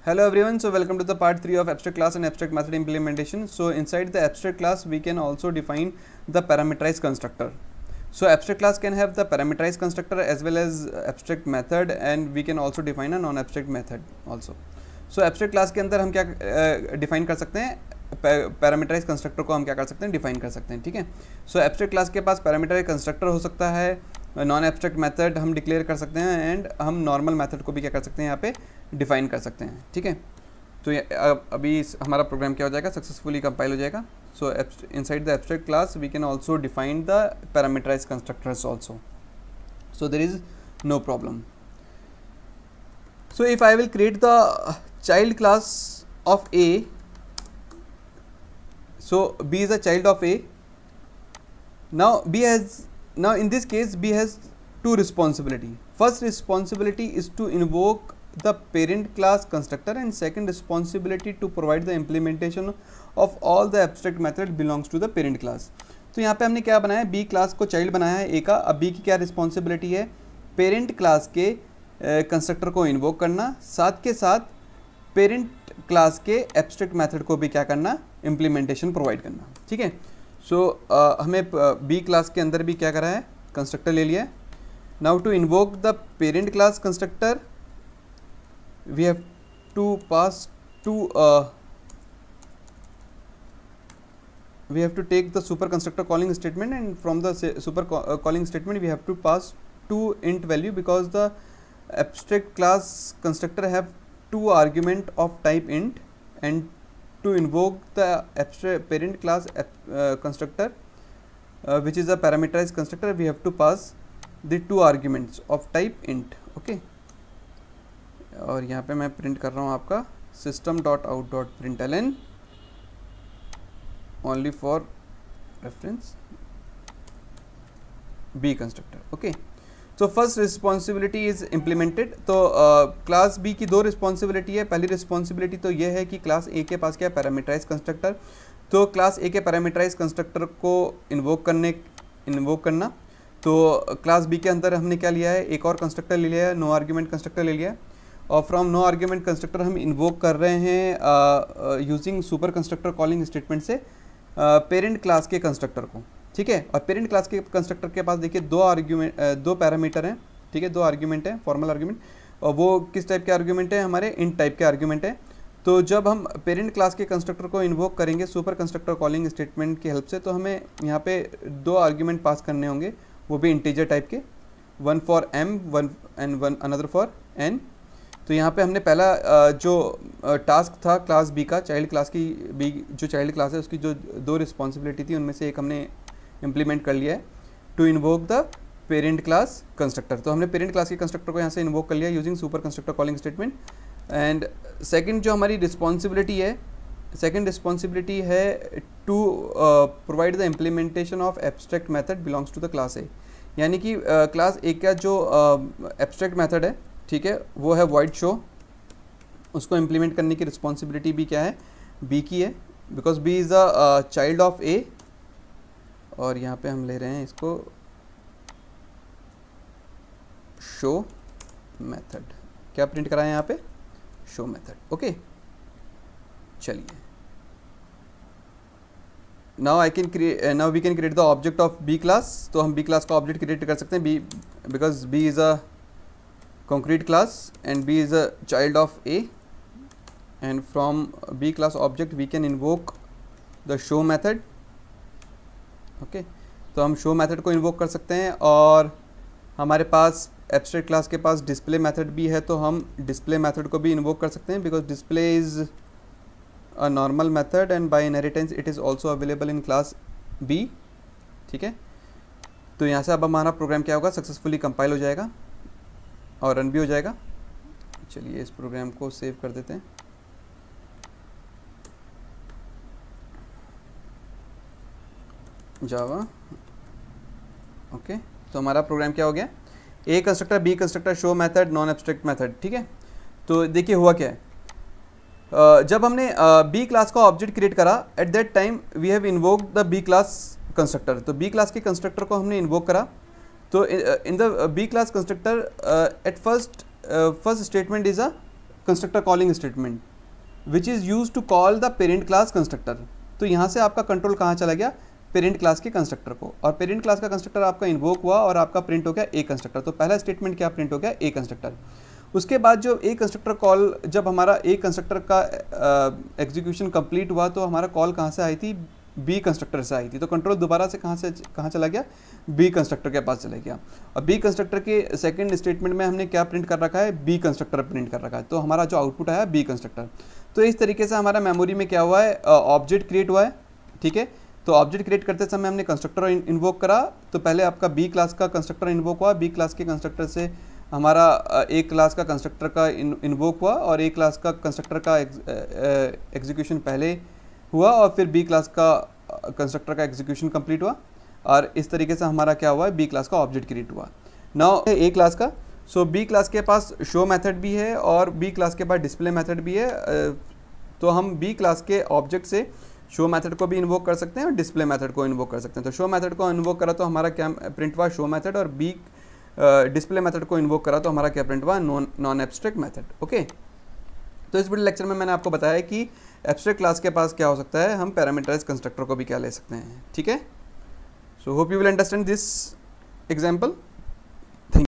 Hello everyone, so welcome to the part 3 of abstract class and abstract method implementation. So inside the abstract class we can also define the parameterized constructor. So abstract class can have the parameterized constructor as well as abstract method, and we can also define a non-abstract method also. So abstract class के अंदर हम क्या define कर सकते हैं, parameterise constructor को हम क्या कर सकते हैं, डिफाइन कर सकते हैं. ठीक है. सो एब्स्ट्रैक्ट क्लास के पास पैरामीटराइज कंस्ट्रक्टर हो सकता है, नॉन एब्स्ट्रैक्ट मेथड हम डिक्लेयर कर सकते हैं, एंड हम नॉर्मल मेथड को भी क्या कर सकते हैं, यहाँ पे डिफाइन कर सकते हैं. ठीक है. तो अभी हमारा प्रोग्राम क्या हो जाएगा, सक्सेसफुली कंपाइल हो जाएगा. So inside the abstract class we can also define the parameterize constructors also. So there is no problem. So if I will create the child class of A. So B is a child of A. Now in this case B has two responsibility. First responsibility is to invoke the parent class constructor, and second responsibility to provide the implementation of all the abstract method belongs to the parent class. तो यहाँ पे हमने क्या बनाया है, B class को child बनाया है A का. अब B की क्या रिस्पॉन्सिबिलिटी है, पेरेंट क्लास के कंस्ट्रक्टर को इन्वोक करना, साथ के साथ पेरेंट क्लास के एब्स्ट्रैक्ट मेथड को भी क्या करना, इम्प्लीमेंटेशन प्रोवाइड करना. ठीक है. सो हमें बी क्लास के अंदर भी क्या करा है, कंस्ट्रक्टर ले लिया है. Now to invoke the parent class constructor we have to pass to we have to take the super constructor calling statement, and from the super calling statement we have to pass two int value, because the abstract class constructor have two argument of type int, and to invoke the abstract parent class constructor which is a parameterized constructor, we have to pass the two arguments of type int. okay. और यहाँ पे मैं print कर रहा हूँ आपका system.out.println only for reference B constructor. okay. तो first responsibility is implemented. तो क्लास बी की दो रिस्पॉन्सिबिलिटी है. पहली रिस्पॉन्सिबिलिटी तो ये है कि क्लास ए के पास क्या है, पैरामीटराइज कंस्ट्रक्टर. तो क्लास ए के पैरामीटराइज कंस्ट्रक्टर को इन्वोक करना. तो क्लास बी के अंदर हमने क्या लिया है, एक और कंस्ट्रक्टर ले लिया है, नो आर्ग्यूमेंट कंस्ट्रक्टर ले लिया है. और फ्रॉम नो आर्ग्यूमेंट कंस्ट्रक्टर हम इन्वोक कर रहे हैं using super constructor calling statement से पेरेंट क्लास के कंस्ट्रक्टर को. ठीक है. और पेरेंट क्लास के कंस्ट्रक्टर के पास देखिए दो पैरामीटर हैं. ठीक है, दो आर्ग्यूमेंट हैं, फॉर्मल आर्ग्यूमेंट. और वो किस टाइप के आर्ग्यूमेंट है, हमारे इंट टाइप के आर्ग्यूमेंट है. तो जब हम पेरेंट क्लास के कंस्ट्रक्टर को इन्वोक करेंगे सुपर कंस्ट्रक्टर कॉलिंग स्टेटमेंट की हेल्प से, तो हमें यहाँ पे दो आर्ग्यूमेंट पास करने होंगे, वो भी इंटीजर टाइप के, one for m one another for n. तो यहाँ पे हमने पहला जो टास्क था क्लास बी का, चाइल्ड क्लास की बी जो चाइल्ड क्लास है उसकी जो दो रिस्पॉन्सिबिलिटी थी उनमें से एक हमने इम्प्लीमेंट कर लिया है, to invoke the parent class constructor. तो हमने पेरेंट क्लास के कंस्ट्रक्टर को यहाँ से इन्वोक कर लिया using super constructor calling statement. And second जो हमारी रिस्पॉन्सिबिलिटी है, सेकंड रिस्पॉन्सिबिलिटी है to provide the implementation of abstract method belongs to the class A. यानी कि क्लास ए का जो एब्स्ट्रैक्ट मेथड है, ठीक है, वो है void show. उसको इम्प्लीमेंट करने की रिस्पॉन्सिबिलिटी भी क्या है, बी की है, because B is a child of a. और यहाँ पे हम ले रहे हैं इसको शो मेथड. क्या प्रिंट करा है यहाँ पे, शो मेथड. ओके. चलिए, now we can create the object of B class. तो हम बी क्लास का ऑब्जेक्ट क्रिएट कर सकते हैं, B because B is a concrete class and B is a child of A, and from B class object we can invoke the show method. okay. तो हम show method को invoke कर सकते हैं. और हमारे पास abstract class के पास display method भी है, तो हम display method को भी invoke कर सकते हैं, because display is a normal method and by inheritance it is also available in class B. ठीक है. तो यहाँ से अब हमारा प्रोग्राम क्या होगा, सक्सेसफुली कंपाइल हो जाएगा और रन भी हो जाएगा. चलिए इस प्रोग्राम को सेव कर देते हैं. जावा. ओके. तो हमारा प्रोग्राम क्या हो गया, a constructor, b constructor, show method, non abstract method. ठीक है. तो देखिए हुआ क्या है, जब हमने बी क्लास का ऑब्जेक्ट क्रिएट करा, at that time we have invoked the b class constructor. तो बी क्लास के कंस्ट्रक्टर को हमने इन्वोक करा. तो in the B class constructor at first statement is a constructor calling statement which is use to call the parent class constructor. तो यहाँ से आपका कंट्रोल कहाँ चला गया, पेरेंट क्लास के कंस्ट्रक्टर को, और पेरेंट क्लास का कंस्ट्रक्टर आपका इन्वोक हुआ और आपका प्रिंट हो गया ए कंस्ट्रक्टर। तो पहला स्टेटमेंट क्या प्रिंट हो गया, ए कंस्ट्रक्टर। उसके बाद जो ए कंस्ट्रक्टर कॉल, जब हमारा ए कंस्ट्रक्टर का एग्जीक्यूशन कंप्लीट हुआ तो हमारा कॉल कहाँ से आई थी, बी कंस्ट्रक्टर से आई थी। तो कंट्रोल दोबारा से कहाँ चला गया, बी कंस्ट्रक्टर के पास चला गया। और बी कंस्ट्रक्टर के सेकंड स्टेटमेंट में हमने क्या प्रिंट कर रखा है, बी कंस्ट्रक्टर प्रिंट कर रखा है। तो हमारा जो आउटपुट आया बी कंस्ट्रक्टर। तो इस तरीके से हमारा मेमोरी में क्या हुआ है, ऑब्जेक्ट क्रिएट हुआ है, ठीक है। तो ऑब्जेक्ट क्रिएट करते समय हमने कंस्ट्रक्टर इन्वोक करा। तो पहले आपका बी क्लास का कंस्ट्रक्टर इन्वोक हुआ, बी क्लास के कंस्ट्रक्टर से हमारा ए क्लास का कंस्ट्रक्टर का इन्वोक हुआ, और ए क्लास का कंस्ट्रक्टर का एग्जीक्यूशन पहले हुआ, और फिर बी क्लास का कंस्ट्रक्टर का एग्जीक्यूशन कंप्लीट हुआ। और इस तरीके से हमारा क्या हुआ है, बी क्लास का ऑब्जेक्ट क्रिएट हुआ। नाउ ए क्लास का, सो बी क्लास के पास शो मेथड भी है और बी क्लास के पास डिस्प्ले मेथड भी है। तो हम बी क्लास के ऑब्जेक्ट से शो मेथड को भी इन्वोक कर सकते हैं और डिस्प्ले मेथड को इन्वोक कर सकते हैं। तो शो मेथड को इन्वोक करा तो हमारा क्या प्रिंट हुआ, शो मेथड, और बी डिस्प्ले मेथड को इन्वोक करा तो हमारा क्या प्रिंट हुआ, नॉन एब्स्ट्रैक्ट मेथड। ओके, तो इस वीडियो लेक्चर में मैंने आपको बताया कि एब्स्ट्रैक्ट क्लास के पास क्या हो सकता है, हम पैरामीटराइज कंस्ट्रक्टर को भी क्या ले सकते हैं, ठीक है। So hope you will understand this example.